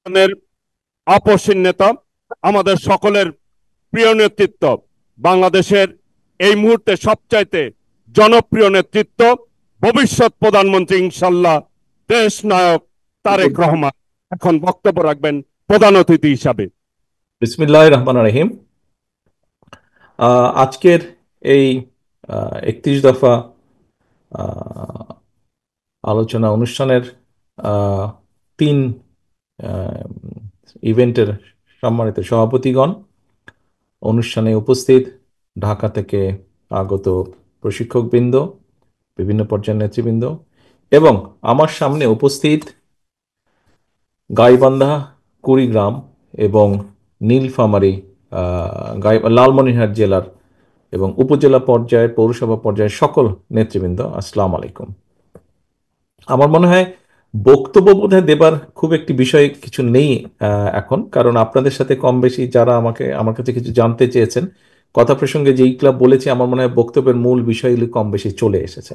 ধরনের আপসীন নেতা, আমাদের সকলের প্রিয় নেতৃত্ব, বাংলাদেশের এই মুহূর্তে সবচাইতে জনপ্রিয় নেতৃত্ব, ভবিষ্যৎ প্রধানমন্ত্রী ইনশাল্লাহ দেশ নায়ক তারেক রহমান এখন বক্তব্য রাখবেন প্রধান অতিথি হিসাবে। বিসমিল্লাহির রহমানির রহিম। আজকের এই 31 দফা আহ, আলোচনা অনুষ্ঠানের আহ, তিন ইভেন্টের সম্মানিত সভাপতিগণ, অনুষ্ঠানে উপস্থিত ঢাকা থেকে আগত প্রশিক্ষকবৃন্দ, বিভিন্ন পর্যায়ের নেতৃবৃন্দ এবং আমার সামনে উপস্থিত গাইবান্ধা, কুড়িগ্রাম এবং নীলফামারী, লালমনিরহাট জেলার এবং উপজেলা পর্যায়ের, পৌরসভা পর্যায়ের সকল নেতৃবৃন্দ, আসসালামু আলাইকুম। আমার মনে হয় বক্তব্য বোধহয় দেবার খুব একটি বিষয় কিছু নেই এখন, কারণ আপনাদের সাথে কম বেশি যারা আমার কাছে কিছু জানতে চেয়েছেন, কথা প্রসঙ্গে যেই ক্লাব বলেছে, আমার মনে হয় বক্তব্যের মূল বিষয়গুলি কম বেশি চলে এসেছে।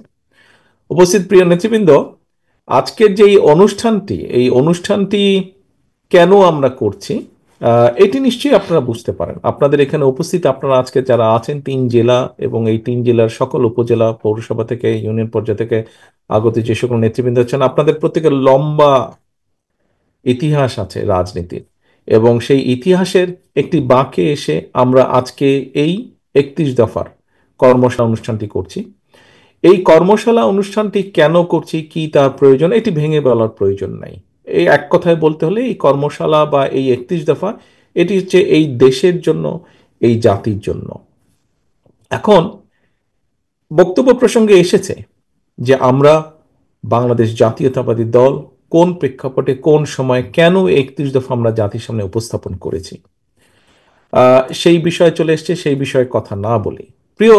উপস্থিত প্রিয় নেতৃবৃন্দ, আজকের যে এই অনুষ্ঠানটি কেন আমরা করছি, এটি নিশ্চয়ই আপনারা বুঝতে পারেন। আপনাদের এখানে উপস্থিত আপনারা আজকে যারা আছেন 3 জেলা এবং এই 3 জেলার সকল উপজেলা, পৌরসভা থেকে, ইউনিয়ন পর্যায় থেকে আগত যে সকল নেতৃবৃন্দ আছেন, আপনাদের প্রত্যেকের লম্বা ইতিহাস আছে রাজনীতির, এবং সেই ইতিহাসের একটি বাঁকে এসে আমরা আজকে এই 31 দফার কর্মশালা অনুষ্ঠানটি করছি। এই কর্মশালা অনুষ্ঠানটি কেন করছি, কি তার প্রয়োজন, এটি ভেঙে বলার প্রয়োজন নাই। এই এক কথায় বলতে হলে এই কর্মশালা বা এই 31 দফা, এটি হচ্ছে এই দেশের জন্য, এই জাতির জন্য। এখন বক্তব্য প্রসঙ্গে এসেছে যে আমরা বাংলাদেশ জাতীয়তাবাদী দল কোন প্রেক্ষাপটে, কোন সময়, কেন 31 দফা আমরা জাতির সামনে উপস্থাপন করেছি, সেই বিষয়ে চলে এসছে। সেই বিষয়ে কথা না বলি, প্রিয়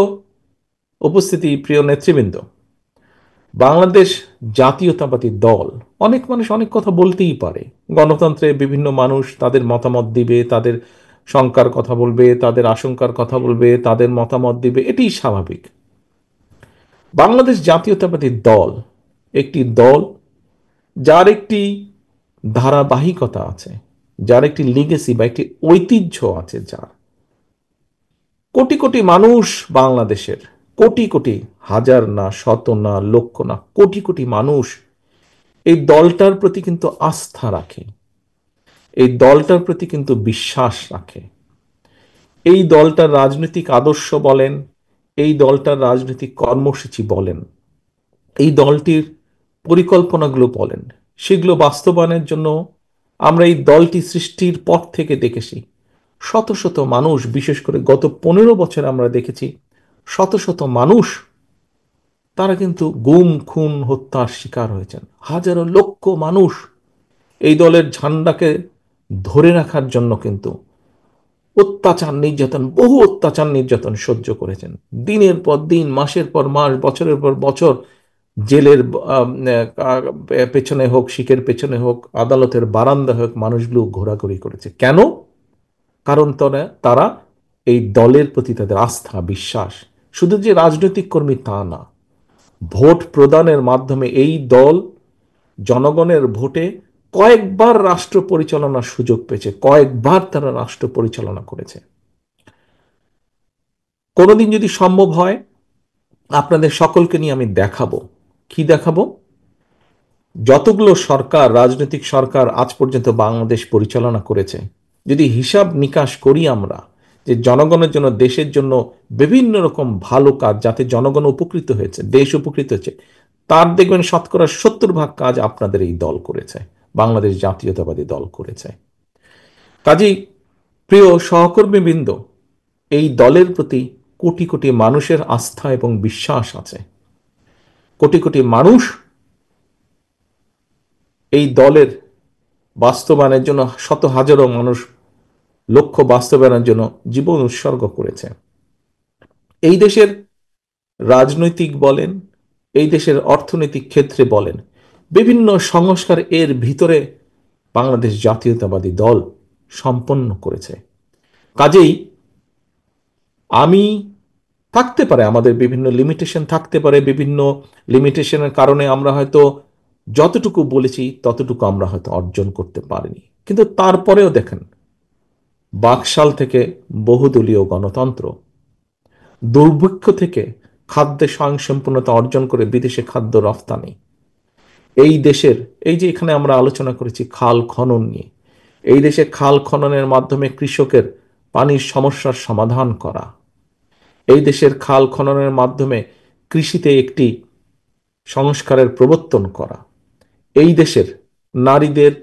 উপস্থিতি, প্রিয় নেতৃবৃন্দ, বাংলাদেশ জাতীয়তাবাদী দল, অনেক মানুষ অনেক কথা বলতেই পারে। গণতন্ত্রে বিভিন্ন মানুষ তাদের মতামত দিবে, তাদের শঙ্কার কথা বলবে, তাদের আশঙ্কার কথা বলবে, তাদের মতামত দিবে, এটি স্বাভাবিক। বাংলাদেশ জাতীয়তাবাদী দল একটি দল যার একটি ধারাবাহিকতা আছে, যার একটি লিগেসি বা একটি ঐতিহ্য আছে, যার কোটি কোটি মানুষ, বাংলাদেশের কোটি কোটি, হাজার না, শত না, লক্ষ না, কোটি কোটি মানুষ এই দলটার প্রতি কিন্তু আস্থা রাখে, এই দলটার প্রতি কিন্তু বিশ্বাস রাখে। এই দলটার রাজনৈতিক আদর্শ বলেন, এই দলটার রাজনৈতিক কর্মসূচি বলেন, এই দলটির পরিকল্পনাগুলো বলেন, সেগুলো বাস্তবায়নের জন্য আমরা এই দলটি সৃষ্টির পর থেকে দেখেছি শত শত মানুষ, বিশেষ করে গত 15 বছর আমরা দেখেছি শত শত মানুষ, তারা কিন্তু গুম, খুন, হত্যার শিকার হয়েছেন। হাজারো লক্ষ মানুষ এই দলের ঝান্ডাকে ধরে রাখার জন্য কিন্তু অত্যাচার, নির্যাতন, বহু অত্যাচার নির্যাতন সহ্য করেছেন। দিনের পর দিন, মাসের পর মাস, বছরের পর বছর জেলের পেছনে হোক, শিখের পেছনে হোক, আদালতের বারান্দা হোক, মানুষগুলো ঘোরাঘুরি করেছে। কেন? কারণ তারা এই দলের প্রতি তাদের আস্থা, বিশ্বাস। শুধু যে রাজনৈতিক কর্মী তা না, ভোট প্রদানের মাধ্যমে এই দল জনগণের ভোটে কয়েকবার রাষ্ট্র পরিচালনার সুযোগ পেয়েছে, কয়েকবার তারা রাষ্ট্র পরিচালনা করেছে। কোনোদিন যদি সম্ভব হয়, আপনাদের সকলকে নিয়ে আমি দেখাবো। কি দেখাবো? যতগুলো সরকার, রাজনৈতিক সরকার আজ পর্যন্ত বাংলাদেশ পরিচালনা করেছে, যদি হিসাব নিকাশ করি আমরা, যে জনগণের জন্য, দেশের জন্য বিভিন্ন রকম ভালো কাজ, যাতে জনগণ উপকৃত হয়েছে, দেশ উপকৃত হয়েছে, তার দেখবেন 70% কাজ আপনাদের এই দল করেছে, বাংলাদেশ জাতীয়তাবাদী দল করেছে। কাজেই প্রিয় সহকর্মীবৃন্দ, এই দলের প্রতি কোটি কোটি মানুষের আস্থা এবং বিশ্বাস আছে। কোটি কোটি মানুষ এই দলের বাস্তবায়নের জন্য, শত হাজারো মানুষ লক্ষ্য বাস্তবায়নের জন্য জীবন উৎসর্গ করেছে। এই দেশের রাজনৈতিক বলেন, এই দেশের অর্থনৈতিক ক্ষেত্রে বলেন, বিভিন্ন সংস্কার এর ভিতরে বাংলাদেশ জাতীয়তাবাদী দল সম্পন্ন করেছে। কাজেই আমি, থাকতে পারে আমাদের বিভিন্ন লিমিটেশন, থাকতে পারে বিভিন্ন লিমিটেশনের কারণে আমরা হয়তো যতটুকু বলেছি ততটুকু আমরা হয়তো অর্জন করতে পারিনি, কিন্তু তারপরেও দেখেন, বাকশাল থেকে বহুদলীয় গণতন্ত্র, দুর্ভিক্ষ থেকে খাদ্যে স্বয়ংসম্পূর্ণতা অর্জন করে বিদেশে খাদ্য রফতানি, এই দেশের, এই যে এখানে আমরা আলোচনা করেছি খাল খনন নিয়ে, এই দেশে খাল খননের মাধ্যমে কৃষকের পানির সমস্যার সমাধান করা, এই দেশের খাল খননের মাধ্যমে কৃষিতে একটি সংস্কারের প্রবর্তন করা, এই দেশের নারীদের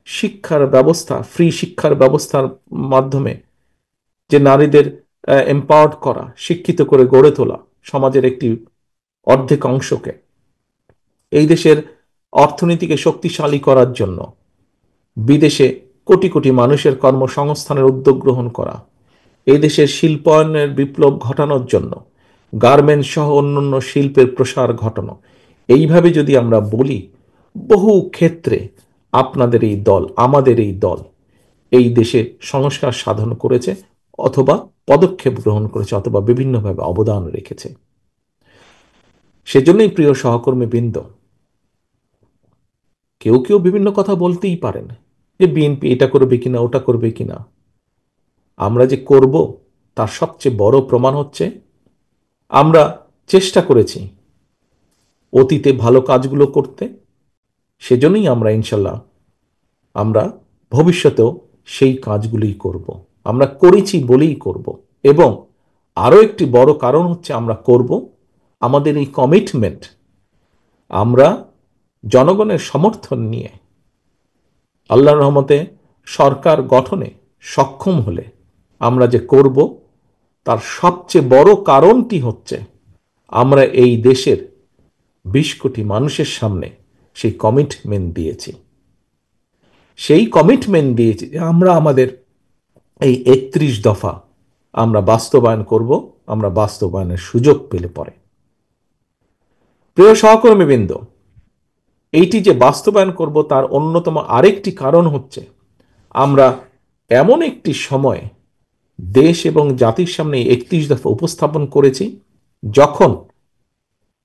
শিক্ষার ব্যবস্থা, ফ্রি শিক্ষার ব্যবস্থার মাধ্যমে যে নারীদের এম্পাওয়ার্ড করা, শিক্ষিত করে গড়ে তোলা সমাজের একটি অর্ধেক অংশকে, এই দেশের অর্থনীতিকে শক্তিশালী করার জন্য বিদেশে কোটি কোটি মানুষের কর্মসংস্থানের উদ্যোগ গ্রহণ করা, এই দেশের শিল্পায়নের বিপ্লব ঘটানোর জন্য গার্মেন্টস সহ অন্যান্য শিল্পের প্রসার ঘটানো, এইভাবে যদি আমরা বলি, বহু ক্ষেত্রে আপনাদের এই দল, আমাদের এই দল এই দেশে সংস্কার সাধন করেছে, অথবা পদক্ষেপ গ্রহণ করেছে, অথবা বিভিন্নভাবে অবদান রেখেছে। সেজন্যই প্রিয় সহকর্মী বৃন্দ, কেউ কেউ বিভিন্ন কথা বলতেই পারেন যে বিএনপি এটা করবে কিনা, ওটা করবে কিনা। আমরা যে করব তার সবচেয়ে বড় প্রমাণ হচ্ছে আমরা চেষ্টা করেছি অতীতে ভালো কাজগুলো করতে, সেজন্যই আমরা ইনশাল্লাহ আমরা ভবিষ্যতেও সেই কাজগুলোই করব। আমরা করেছি বলেই করব। এবং আরও একটি বড় কারণ হচ্ছে আমরা করব, আমাদের এই কমিটমেন্ট আমরা জনগণের সমর্থন নিয়ে আল্লাহর রহমতে সরকার গঠনে সক্ষম হলে আমরা যে করব, তার সবচেয়ে বড় কারণটি হচ্ছে আমরা এই দেশের ২০ কোটি মানুষের সামনে সেই কমিটমেন্ট দিয়েছি। সেই কমিটমেন্ট দিয়েছি যে আমরা আমাদের এই ৩১ দফা আমরা বাস্তবায়ন করব, আমরা বাস্তবায়নের সুযোগ পেলে পরে। প্রিয় সহকর্মীবৃন্দ, এইটি যে বাস্তবায়ন করব তার অন্যতম আরেকটি কারণ হচ্ছে আমরা এমন একটি সময় দেশ এবং জাতির সামনে ৩১ দফা উপস্থাপন করেছি যখন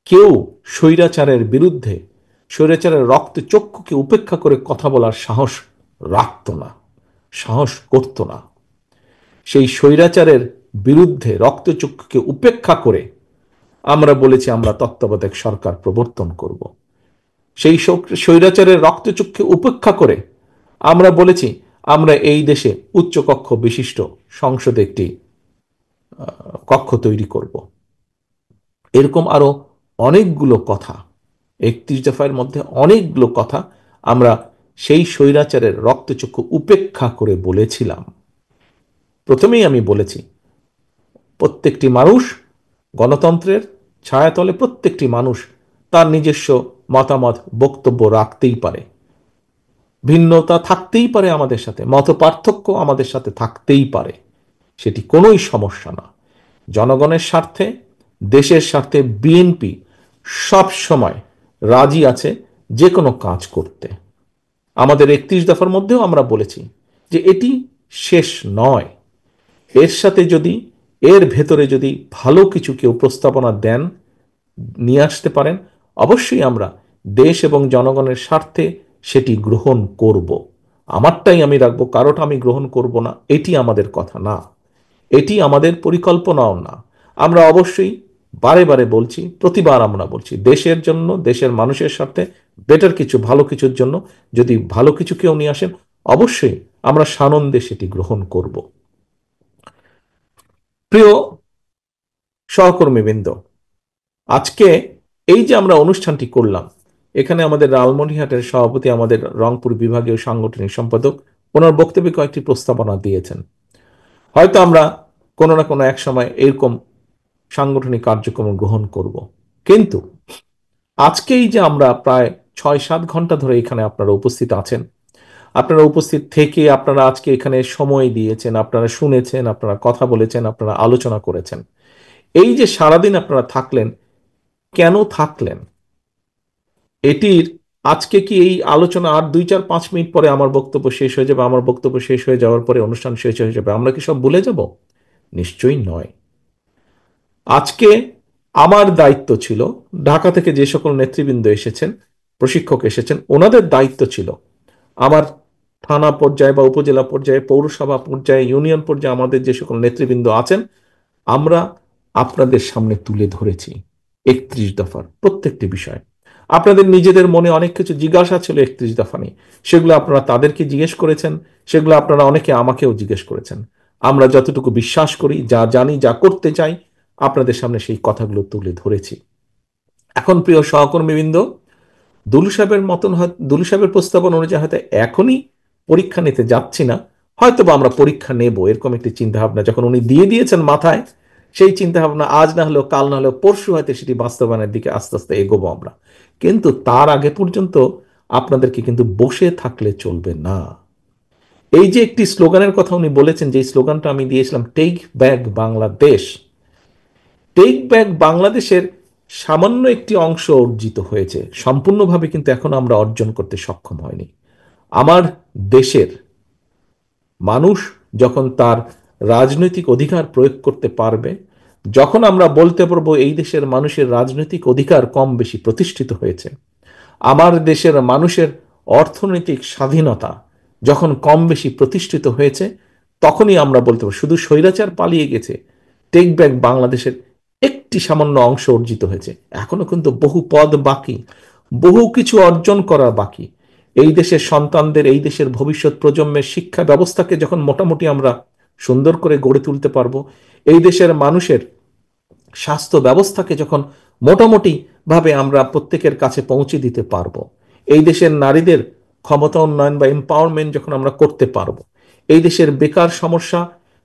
কেউ স্বৈরাচারের বিরুদ্ধে, স্বৈরাচারের রক্তচক্ষুকে উপেক্ষা করে কথা বলার সাহস রাখত না, সাহস করত না। সেই স্বৈরাচারের বিরুদ্ধে রক্তচক্ষুকে উপেক্ষা করে আমরা বলেছি আমরা তত্ত্বাবধায়ক সরকার প্রবর্তন করব। সেই স্বৈরাচারের রক্তচক্ষু উপেক্ষা করে আমরা বলেছি আমরা এই দেশে উচ্চকক্ষ বিশিষ্ট সংসদে একটি কক্ষ তৈরি করব। এরকম আরো অনেকগুলো কথা, ৩১ দফার মধ্যে অনেকগুলো কথা আমরা সেই স্বৈরাচারের রক্তচক্ষু উপেক্ষা করে বলেছিলাম। প্রথমেই আমি বলেছি প্রত্যেকটি মানুষ গণতন্ত্রের ছায়াতলে, প্রত্যেকটি মানুষ তার নিজস্ব মতামত বক্তব্য রাখতেই পারে, ভিন্নতা থাকতেই পারে আমাদের সাথে, মত পার্থক্য আমাদের সাথে থাকতেই পারে, সেটি কোনোই সমস্যা না। জনগণের স্বার্থে, দেশের স্বার্থে বিএনপি সব সময় রাজি আছে যে কোনো কাজ করতে। আমাদের ৩১ দফার মধ্যেও আমরা বলেছি যে এটি শেষ নয়, এর সাথে যদি, এর ভেতরে যদি ভালো কিছু কেউ প্রস্তাবনা দেন, নিয়ে আসতে পারেন, অবশ্যই আমরা দেশ এবং জনগণের স্বার্থে সেটি গ্রহণ করব। আমারটাই আমি রাখবো, কারোটা আমি গ্রহণ করব না, এটি আমাদের কথা না, এটি আমাদের পরিকল্পনাও না। আমরা অবশ্যই বারে বারে বলছি, প্রতিবার আমরা বলছি, দেশের জন্য, দেশের মানুষের স্বার্থে, বেটার কিছু, ভালো কিছুর জন্য যদি ভালো কিছু কেউ নিয়ে আসেন, অবশ্যই আমরা সানন্দে সেটি গ্রহণ করব। প্রিয় সহকর্মীবৃন্দ, আজকে এই যে আমরা অনুষ্ঠানটি করলাম, এখানে আমাদের লালমনিরহাটের সভাপতি, আমাদের রংপুর বিভাগীয় সাংগঠনিক সম্পাদক, ওনার বক্তব্যে কয়েকটি প্রস্তাবনা দিয়েছেন। হয়তো আমরা কোনো না কোনো এক সময় এরকম সাংগঠনিক কার্যক্রম গ্রহণ করব, কিন্তু আজকেই যে আমরা প্রায় ৬-৭ ঘন্টা ধরে এখানে আপনারা উপস্থিত আছেন, আপনারা উপস্থিত থেকে আপনারা আজকে এখানে সময় দিয়েছেন, আপনারা শুনেছেন, আপনারা কথা বলেছেন, আপনারা আলোচনা করেছেন, এই যে সারাদিন আপনারা থাকলেন, কেন থাকলেন? এটির আজকে কি এই আলোচনা আর ২-৪-৫ মিনিট পরে আমার বক্তব্য শেষ হয়ে যাবে, আমার বক্তব্য শেষ হয়ে যাওয়ার পরে অনুষ্ঠান শেষ হয়ে যাবে, আমরা কি সব ভুলে যাব? নিশ্চয়ই নয়। আজকে আমার দায়িত্ব ছিল ঢাকা থেকে যে সকল নেতৃবৃন্দ এসেছেন প্রশিক্ষক এসেছেন, ওনাদের দায়িত্ব ছিল আমার থানা পর্যায়ে বা উপজেলা পর্যায়ে, পৌরসভা পর্যায়ে, ইউনিয়ন পর্যায়ে আমাদের যে সকল নেতৃবৃন্দ আছেন, আমরা আপনাদের সামনে তুলে ধরেছি 31 দফার প্রত্যেকটি বিষয়। আপনাদের নিজেদের মনে অনেক কিছু জিজ্ঞাসা ছিল 31 দফা নিয়ে, সেগুলো আপনারা তাদেরকে জিজ্ঞেস করেছেন, সেগুলো আপনারা অনেকে আমাকেও জিজ্ঞেস করেছেন। আমরা যতটুকু বিশ্বাস করি, যা জানি, যা করতে চাই, আপনাদের সামনে সেই কথাগুলো তুলে ধরেছি। এখন প্রিয় সহকর্মীবৃন্দ, দুলু সাহেবের প্রস্তাবনা অনুযায়ী হয়তো এখনই পরীক্ষা নিতে যাচ্ছি না, হয়তো বা আমরা পরীক্ষা নেব, এরকম একটি চিন্তা ভাবনা যখন উনি দিয়ে দিয়েছেন মাথায়, সেই চিন্তা ভাবনা আজ না হলেও কাল না হলেও পরশু হয়তো সেটি বাস্তবায়নের দিকে আস্তে আস্তে এগোবো আমরা। কিন্তু তার আগে পর্যন্ত আপনাদেরকে কিন্তু বসে থাকলে চলবে না। এই যে একটি স্লোগানের কথা উনি বলেছেন, যে স্লোগানটা আমি দিয়েছিলাম, take back Bangladesh, take back বাংলাদেশের সামান্য একটি অংশ অর্জিত হয়েছে, সম্পূর্ণভাবে কিন্তু এখন আমরা অর্জন করতে সক্ষম হয়নি। আমার দেশের মানুষ যখন তার রাজনৈতিক অধিকার প্রয়োগ করতে পারবে, যখন আমরা বলতে পারবো এই দেশের মানুষের রাজনৈতিক অধিকার কম বেশি প্রতিষ্ঠিত হয়েছে, আমার দেশের মানুষের অর্থনৈতিক স্বাধীনতা যখন কম বেশি প্রতিষ্ঠিত হয়েছে, তখনই আমরা বলতে পারবো শুধু স্বৈরাচার পালিয়ে গেছে, টেক ব্যাক বাংলাদেশের একটি সামান্য অংশ অর্জিত হয়েছে। এখনো কিন্তু বহু পদ বাকি, বহু কিছু অর্জন করা বাকি। এই দেশের সন্তানদের, এই দেশের ভবিষ্যৎ প্রজন্মের শিক্ষা ব্যবস্থাকে যখন মোটামুটি আমরা সুন্দর করে গড়ে তুলতে পারবো, এই দেশের মানুষের স্বাস্থ্য ব্যবস্থাকে যখন মোটামুটি ভাবে আমরা প্রত্যেকের কাছে পৌঁছে দিতে পারবো, এই দেশের নারীদের ক্ষমতা উন্নয়ন বা এম্পাওয়ারমেন্ট যখন আমরা করতে পারবো, এই দেশের বেকার সমস্যা,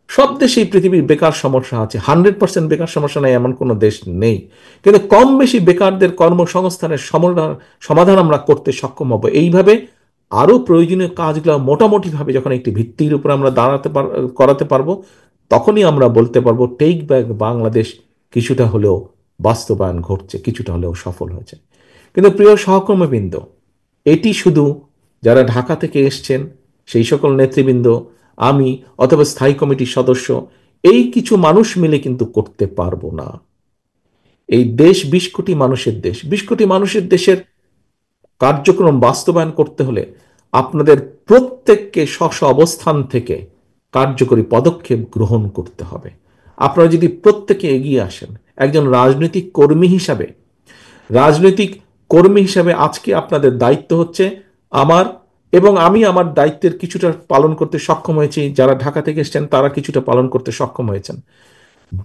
সব দেশেই পৃথিবীর বেকার সমস্যা আছে, 100% বেকার সমস্যা নেই এমন কোনো দেশ নেই, কিন্তু কম বেশি বেকারদের কর্মসংস্থানের সমাধান আমরা করতে সক্ষম হব। এইভাবে আরো প্রয়োজনীয় কাজগুলো মোটামুটি ভাবে যখন একটি ভিত্তির উপর আমরা করাতে পারবো, তখনই আমরা বলতে পারবো টেক ব্যাক বাংলাদেশ কিছুটা হলেও বাস্তবায়ন ঘটছে, কিছুটা হলেও সফল হয়েছে। কিন্তু প্রিয় সহকর্মীবৃন্দ, এটি শুধু যারা ঢাকা থেকে এসছেন সেই সকল নেতৃবৃন্দ, আমি অথবা স্থায়ী কমিটির সদস্য, এই কিছু মানুষ মিলে কিন্তু করতে পারবো না। এই দেশ 20 কোটি মানুষের দেশ, 20 কোটি মানুষের দেশের কার্যক্রম বাস্তবায়ন করতে হলে আপনাদের প্রত্যেককে স্ব অবস্থান থেকে কার্যকরী পদক্ষেপ গ্রহণ করতে হবে। আপনারা যদি প্রত্যেকে এগিয়ে আসেন, একজন রাজনৈতিক কর্মী হিসাবে আজকে আপনাদের দায়িত্ব হচ্ছে আমার, এবং আমি আমার দায়িত্বের কিছুটা পালন করতে সক্ষম হয়েছি, যারা ঢাকা থেকে এসেছেন তারা কিছুটা পালন করতে সক্ষম হয়েছেন,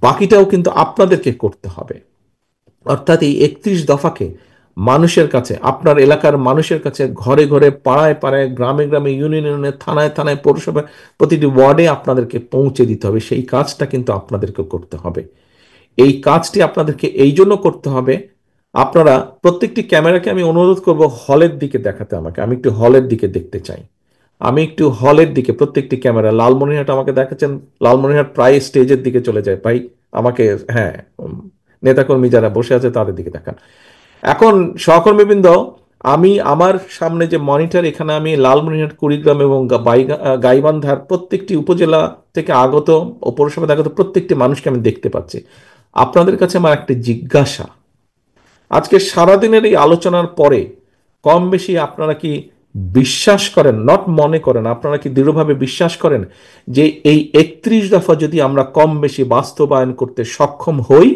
বাকিটাও কিন্তু আপনাদেরকে করতে হবে। অর্থাৎ এই 31 দফাকে মানুষের কাছে, আপনার এলাকার মানুষের কাছে, ঘরে ঘরে, পাড়ায় পাড়ায়, গ্রামে গ্রামে, ইউনিয়নে ইউনিয়নে, থানায় থানায়, পৌরসভায়, প্রতিটি ওয়ার্ডে আপনাদেরকে পৌঁছে দিতে হবে। সেই কাজটা কিন্তু আপনাদেরকে করতে হবে। এই কাজটি আপনাদেরকে এই জন্য করতে হবে, আপনারা প্রত্যেকটি ক্যামেরাকে আমি অনুরোধ করব হলের দিকে দেখাতে আমাকে, আমি একটু হলের দিকে দেখতে চাই, আমি একটু হলের দিকে, প্রত্যেকটি ক্যামেরা, লালমনিরহাট আমাকে দেখাচ্ছেন, লালমনিরহাট প্রায় স্টেজের দিকে চলে যায় ভাই, আমাকে, হ্যাঁ, নেতাকর্মী যারা বসে আছে তাদের দিকে দেখান। এখন সহকর্মীবৃন্দ, আমি আমার সামনে যে মনিটর, এখানে আমি লালমনিরহাট, কুড়িগ্রাম এবং গাইবান্ধার প্রত্যেকটি উপজেলা থেকে আগত ও পৌরসভা আগত প্রত্যেকটি মানুষকে আমি দেখতে পাচ্ছি। আপনাদের কাছে আমার একটা জিজ্ঞাসা, আজকে সারাদিনের এই আলোচনার পরে কম বেশি আপনারা কি বিশ্বাস করেন, নট মনে করেন, আপনারা কি দৃঢ়ভাবে বিশ্বাস করেন যে এই 31 দফা যদি আমরা কম বেশি বাস্তবায়ন করতে সক্ষম হই,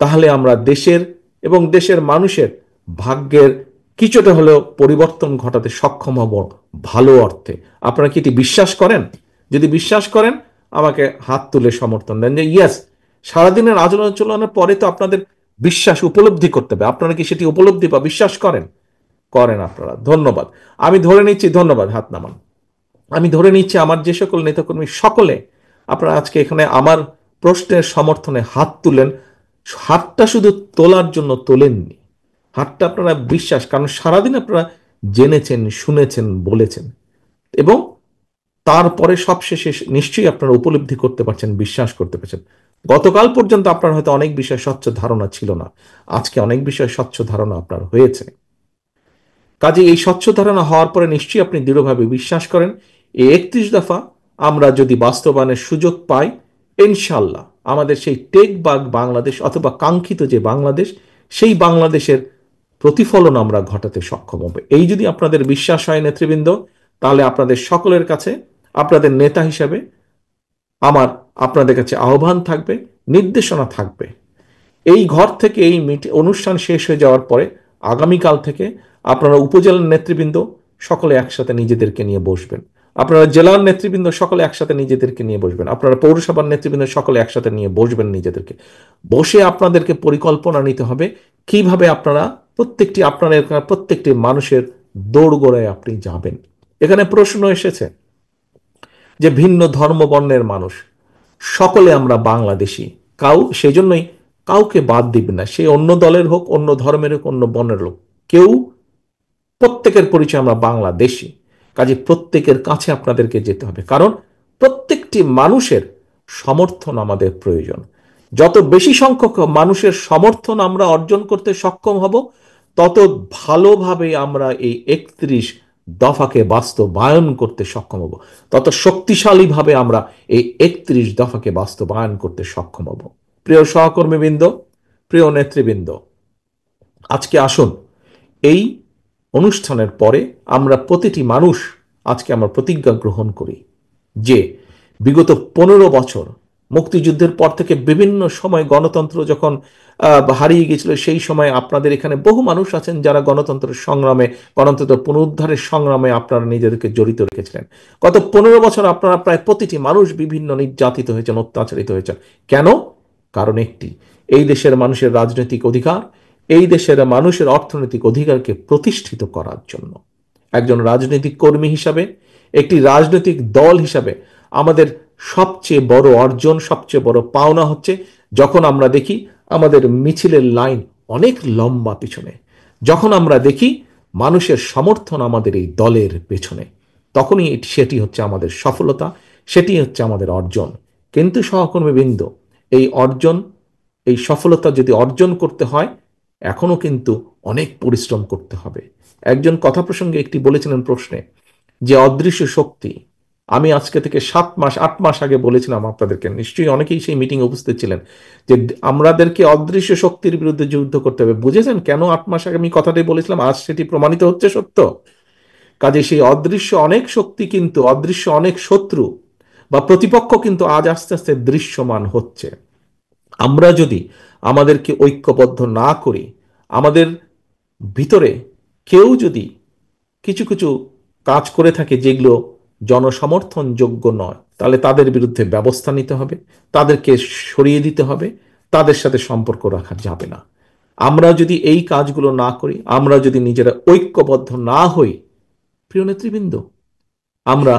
তাহলে আমরা দেশের এবং দেশের মানুষের ভাগ্যের কিছুটা হলেও পরিবর্তন ঘটাতে সক্ষম হব ভালো অর্থে? আপনারা কি এটি বিশ্বাস করেন? যদি বিশ্বাস করেন আমাকে হাত তুলে সমর্থন দেন যে ইয়েস, সারাদিনের আলোচনার পরে তো আপনাদের বিশ্বাস উপলব্ধি করতে হবে। আপনারা কি সেটি উপলব্ধি বা বিশ্বাস করেন? করেন আপনারা, ধন্যবাদ। আমি ধরে নিচ্ছি, ধন্যবাদ, হাত নামান। আমি ধরে নিচ্ছি আমার যে সকল নেতাকর্মী সকলে আপনারা আজকে এখানে আমার প্রশ্নের সমর্থনে হাত তুলেন, হাতটা শুধু তোলার জন্য তোলেননি, হাতটা আপনারা বিশ্বাস, কারণ সারাদিন আপনারা জেনেছেন, শুনেছেন, বলেছেন, এবং তারপরে সবশেষে নিশ্চয়ই আপনারা উপলব্ধি করতে পারছেন, বিশ্বাস করতে পারছেন। গতকাল পর্যন্ত আপনার হয়তো অনেক বিষয় স্বচ্ছ ধারণা ছিল না, আজকে অনেক বিষয় স্বচ্ছ ধারণা আপনার হয়েছে। কাজে এই স্বচ্ছ ধারণা হওয়ার পরে নিশ্চয়ই আপনি দৃঢ়ভাবে বিশ্বাস করেন এই 31 দফা আমরা যদি বাস্তবায়নের সুযোগ পাই, ইনশাল্লাহ আমাদের সেই টেক বাংলাদেশ অথবা কাঙ্ক্ষিত যে বাংলাদেশ, সেই বাংলাদেশের প্রতিফলন আমরা ঘটাতে সক্ষম হব। এই যদি আপনাদের বিশ্বাস হয় নেতৃবৃন্দ, তাহলে আপনাদের সকলের কাছে, আপনাদের নেতা হিসাবে আমার আপনাদের কাছে আহ্বান থাকবে, নির্দেশনা থাকবে। এই ঘর থেকে এই অনুষ্ঠান শেষ হয়ে যাওয়ার পরে আগামীকাল থেকে আপনারা উপজেলার নেতৃবৃন্দ সকলে একসাথে নিজেদেরকে নিয়ে বসবেন, আপনারা জেলার নেতৃবৃন্দ সকলে একসাথে নিজেদেরকে নিয়ে বসবেন, আপনারা পৌরসভার নেতৃবৃন্দ সকলে একসাথে নিয়ে বসবেন। নিজেদেরকে বসে আপনাদেরকে পরিকল্পনা নিতে হবে কিভাবে আপনারা প্রত্যেকটি মানুষের দোরগোড়ায় আপনি যাবেন। এখানে প্রশ্ন এসেছে যে ভিন্ন ধর্ম বর্ণের মানুষ সকলে আমরা বাংলাদেশি, সেই জন্যই কাউকে বাদ দিবেন না, সে অন্য দলের হোক, অন্য ধর্মের হোক, অন্য বর্ণের হোক, প্রত্যেকের পরিচয় আমরা বাংলাদেশি। কাজে প্রত্যেকের কাছে আপনাদেরকে যেতে হবে, কারণ প্রত্যেকটি মানুষের সমর্থন আমাদের প্রয়োজন। যত বেশি সংখ্যক মানুষের সমর্থন আমরা অর্জন করতে সক্ষম হব, তত ভালোভাবে আমরা এই 31 দফাকে বাস্তবায়ন করতে সক্ষম হব, তত শক্তিশালীভাবে আমরা এই 31 দফাকে বাস্তবায়ন করতে সক্ষম হব। প্রিয় সহকর্মীবৃন্দ, প্রিয় নেতৃবৃন্দ, আজকে আসুন এই অনুষ্ঠানের পরে আমরা প্রতিটি মানুষ আজকে আমরা প্রতিজ্ঞা গ্রহণ করি যে বিগত 15 বছর মুক্তিযুদ্ধের পর থেকে বিভিন্ন সময় গণতন্ত্র যখন হারিয়ে গিয়েছিল, সেই সময় আপনাদের এখানে বহু মানুষ আছেন যারা গণতন্ত্রের সংগ্রামে, গণতন্ত্র পুনরুদ্ধারের সংগ্রামে আপনারা নিজেদেরকে জড়িত রেখেছিলেন। গত 15 বছর আপনারা প্রায় প্রতিটি মানুষ বিভিন্ন নির্যাতিত হয়েছেন, অত্যাচারিত হয়েছেন। কেন? কারণ একটি, এই দেশের মানুষের রাজনৈতিক অধিকার, এই দেশের মানুষের অর্থনৈতিক অধিকারকে প্রতিষ্ঠিত করার জন্য। একজন রাজনৈতিক কর্মী হিসাবে, একটি রাজনৈতিক দল হিসাবে আমাদের সবচেয়ে বড় অর্জন, সবচেয়ে বড় পাওনা হচ্ছে যখন আমরা দেখি আমাদের মিছিলের লাইন অনেক লম্বা পিছনে, যখন আমরা দেখি মানুষের সমর্থন আমাদের এই দলের পেছনে, তখনই সেটি হচ্ছে আমাদের সফলতা, সেটি হচ্ছে আমাদের অর্জন। কিন্তু সহকর্মীবৃন্দ, এই অর্জন, এই সফলতা যদি অর্জন করতে হয়, এখনো কিন্তু অনেক পরিশ্রম করতে হবে। একজন কথা প্রসঙ্গে একটি বলেছিলেন প্রশ্নে যে অদৃশ্য শক্তি, আমি আজকে থেকে 8 মাস আগে বলেছিলাম আপনাদেরকে, নিশ্চয়ই অনেকেই সেই মিটিং উপস্থিত ছিলেন, যে আমাদেরকে অদৃশ্য শক্তির বিরুদ্ধে যুদ্ধ করতে হবে। বুঝেছেন কেন 8 মাস আগে আমি কথাটাই বলেছিলাম? আজ সেটি প্রমাণিত হচ্ছে সত্য। কাজে সেই অদৃশ্য অনেক শক্তি, কিন্তু অদৃশ্য অনেক শত্রু বা প্রতিপক্ষ কিন্তু আজ আস্তে আস্তে দৃশ্যমান হচ্ছে। আমরা যদি আমাদেরকে ঐক্যবদ্ধ না করি, আমাদের ভিতরে কেউ যদি কিছু কিছু কাজ করে থাকে যেগুলো জনসমর্থনযোগ্য নয়, তাহলে তাদের বিরুদ্ধে ব্যবস্থা নিতে হবে, তাদেরকে সরিয়ে দিতে হবে, তাদের সাথে সম্পর্ক রাখা যাবে না। আমরা যদি এই কাজগুলো না করি, আমরা যদি নিজেরা ঐক্যবদ্ধ না হই, প্রিয় নেতৃবৃন্দ, আমরা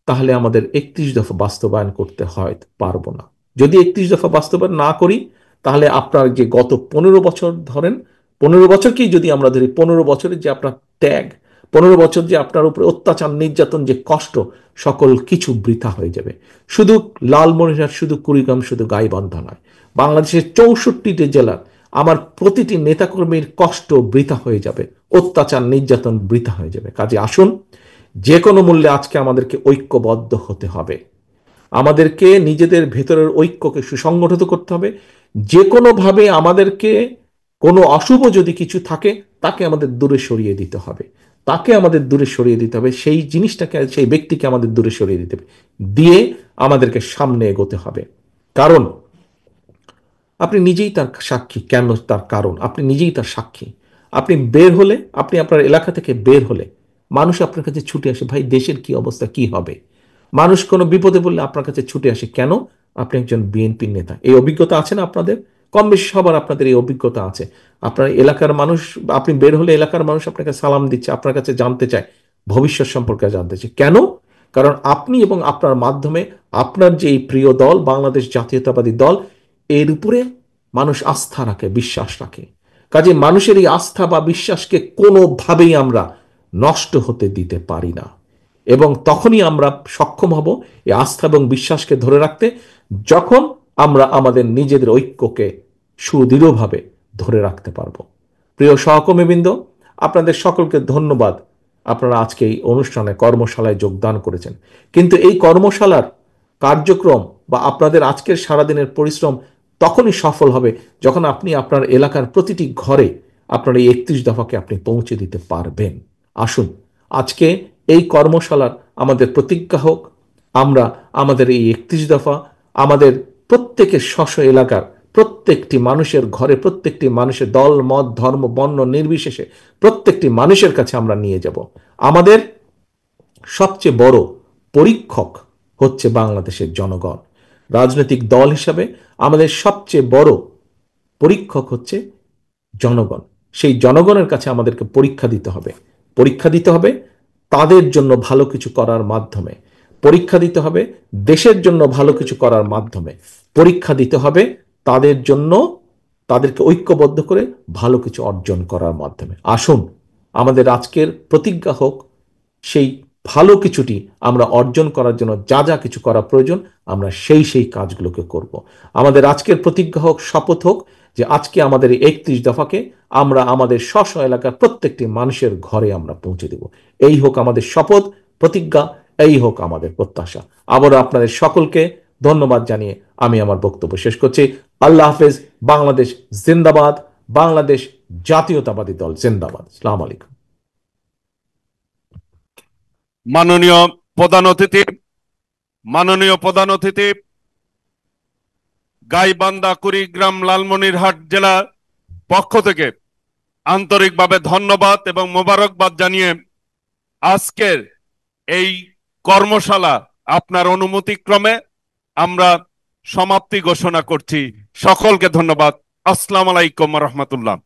তাহলে আমাদের 31 দফা বাস্তবায়ন করতে হয় পারবো না। যদি 31 দফা বাস্তবায়ন না করি, তাহলে আপনার যে গত 15 বছর ধরেন, 15 বছরকেই যদি আমরা ধরি, 15 বছরের যে আপনার ত্যাগ, 15 বছর যে আপনার উপরে অত্যাচার, নির্যাতন, যে কষ্ট, সকল কিছু বৃথা হয়ে যাবে। শুধু লালমনিরহাট, শুধু কুড়িগ্রাম, শুধু গাইবান্ধা নয়, বাংলাদেশের 64টি জেলার আমার প্রতিটি নেতাকর্মীর কষ্ট বৃথা হয়ে যাবে, অত্যাচার, নির্যাতন বৃথা হয়ে যাবে। কাজে আসুন, যে কোনো মূল্যে আজকে আমাদেরকে ঐক্যবদ্ধ হতে হবে, আমাদেরকে নিজেদের ভেতরের ঐক্যকে সুসংগঠিত করতে হবে। যে কোনোভাবে আমাদেরকে কোনো অশুভ যদি কিছু থাকে, তাকে আমাদের দূরে সরিয়ে দিতে হবে, তাকে আমাদের দূরে সরিয়ে দিতে হবে, সেই জিনিসটাকে, সেই ব্যক্তিকে আমাদের দূরে সরিয়ে দিতে হবে, দিয়ে আমাদেরকে সামনে এগোতে হবে। কারণ আপনি নিজেই তার সাক্ষী। কেন তার কারণ? আপনি নিজেই তার সাক্ষী। আপনি বের হলে, আপনি আপনার এলাকা থেকে বের হলে মানুষ আপনার কাছে ছুটে আসে, ভাই দেশের কি অবস্থা, কি হবে। মানুষ কোনো বিপদে পড়লে আপনার কাছে ছুটে আসে। কেন? আপনি একজন বিএনপি নেতা। এই অভিজ্ঞতা আছে না আপনাদের? কম বেশি সবার আপনাদের এই অভিজ্ঞতা আছে। আপনার এলাকার মানুষ, আপনি বের হলে এলাকার মানুষ আপনাকে সালাম দিচ্ছে, আপনার কাছে জানতে চায়, ভবিষ্যৎ সম্পর্কে জানতে চায়। কেন? কারণ আপনি এবং আপনার মাধ্যমে আপনার যে এই প্রিয় দল, বাংলাদেশ জাতীয়তাবাদী দল, এর উপরে মানুষ আস্থা রাখে, বিশ্বাস রাখে। কাজে মানুষের এই আস্থা বা বিশ্বাসকে কোনোভাবেই আমরা নষ্ট হতে দিতে পারি না। এবং তখনই আমরা সক্ষম হব এই আস্থা এবং বিশ্বাসকে ধরে রাখতে, যখন আমরা আমাদের নিজেদের ঐক্যকে সুদৃঢ়ভাবে ধরে রাখতে পারব। প্রিয় সহকর্মীবৃন্দ, আপনাদের সকলকে ধন্যবাদ, আপনারা আজকে এই অনুষ্ঠানে, কর্মশালায় যোগদান করেছেন। কিন্তু এই কর্মশালার কার্যক্রম বা আপনাদের আজকের সারাদিনের পরিশ্রম তখনই সফল হবে যখন আপনি আপনার এলাকার প্রতিটি ঘরে আপনার এই 31 দফাকে আপনি পৌঁছে দিতে পারবেন। আসুন আজকে এই কর্মশালার আমাদের প্রতিজ্ঞা হোক, আমরা আমাদের এই 31 দফা আমাদের প্রত্যেকের স্ব এলাকার প্রত্যেকটি মানুষের ঘরে, প্রত্যেকটি মানুষের দল মত ধর্ম বর্ণ নির্বিশেষে প্রত্যেকটি মানুষের কাছে আমরা নিয়ে যাব। আমাদের সবচেয়ে বড় পরীক্ষক হচ্ছে বাংলাদেশের জনগণ। রাজনৈতিক দল হিসাবে আমাদের সবচেয়ে বড় পরীক্ষক হচ্ছে জনগণ। সেই জনগণের কাছে আমাদেরকে পরীক্ষা দিতে হবে। পরীক্ষা দিতে হবে তাদের জন্য ভালো কিছু করার মাধ্যমে, পরীক্ষা দিতে হবে দেশের জন্য ভালো কিছু করার মাধ্যমে, পরীক্ষা দিতে হবে তাদের জন্য, তাদেরকে ঐক্যবদ্ধ করে ভালো কিছু অর্জন করার মাধ্যমে। আসুন আমাদের আজকের প্রতিজ্ঞা হোক সেই ভালো কিছুটি আমরা অর্জন করার জন্য যা যা কিছু করা প্রয়োজন আমরা সেই কাজগুলোকে করব। আমাদের আজকের প্রতিজ্ঞা হোক, শপথ হোক যে আজকে আমাদের এই 31 দফাকে আমরা আমাদের স্ব এলাকার প্রত্যেকটি মানুষের ঘরে আমরা পৌঁছে দেব। এই হোক আমাদের শপথ, প্রতিজ্ঞা, এই হোক আমাদের প্রত্যাশা। আবারও আপনাদের সকলকে ধন্যবাদ জানিয়ে আমি আমার বক্তব্য শেষ করছি। আল্লাহ হাফেজ। বাংলাদেশ জিন্দাবাদ। বাংলাদেশ জাতীয়তাবাদী দল জিন্দাবাদ। আসসালামু আলাইকুম। মাননীয় প্রধান অতিথি, মাননীয় প্রধান অতিথি, গাইবান্ধা কুড়িগ্রাম লালমনিরহাট জেলার পক্ষ থেকে আন্তরিকভাবে ধন্যবাদ এবং মোবারকবাদ জানিয়ে আজকের এই কর্মশালা আপনার অনুমতিক্রমে আমরা সমাপ্তি ঘোষণা করছি। সকলকে ধন্যবাদ। আসসালামু আলাইকুম ওয়া রাহমাতুল্লাহ।